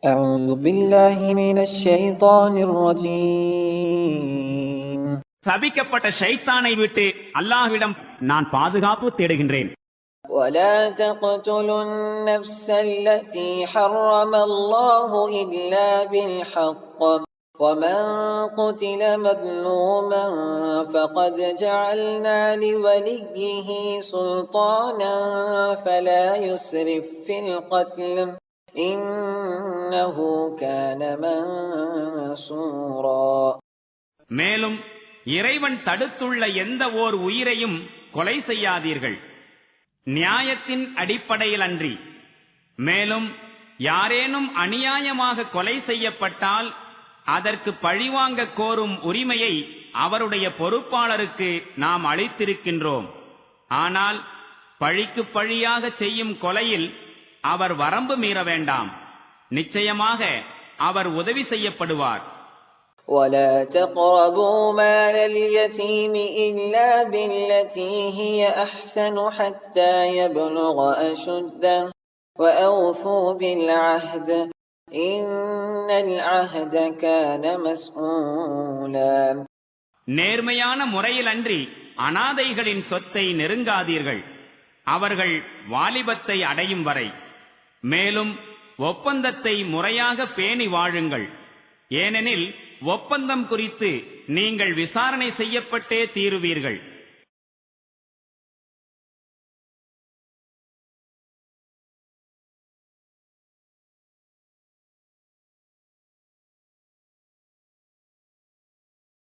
أعوذ بالله من الشيطان الرجيم சபிக்கப்பட்ட ஷைத்தானை விட்டு அல்லாஹ்விடம் நான் பாதுகாப்பு தேடுகின்றேன். ولا تقتلوا النفس التي حرم الله إلا بالحق ومن قتل مظلوما فقد جعلنا لوليه سلطانا فلا يسرف في القتل إنه كان منصورا. மேலும் இறைவன் தடுத்துள்ள எந்த ஓர் உயிரையும் கொலை செய்யாதீர்கள், நியாயத்தின் அடிப்படையில் அன்றி. மேலும் யாரேனும் அநியாயமாக கொலை செய்யப்பட்டால் அதற்கு பழிவாங்க கோரும் உரிமையை அவருடைய பொறுப்பாளருக்கு நாம் அளித்திருக்கின்றோம். ஆனால் பழிக்கு பழியாக செய்யும் கொலையில் அவர் வரம்பு மீற வேண்டாம். நிச்சயமாக அவர் உதவி செய்யப்படுவார். ولا تقربوا مال اليتيم إلا بالتي هي أحسن حتى يبلغ أشده وأوفوا بالعهد إن العهد كان مسؤولا. நேர்மையான முறையிலன்றி அனாதைகளின் சொத்தை நெருங்காதீர்கள், அவர்கள் வாலிபத்தை அடையும் வரை. மேலும் ஒப்பந்தத்தை முறையாக பேணி வாழுங்கள், ஏனெனில் ஒப்பந்தம் குறித்து நீங்கள் விசாரணை செய்யப்பட்டே தீருவீர்கள்.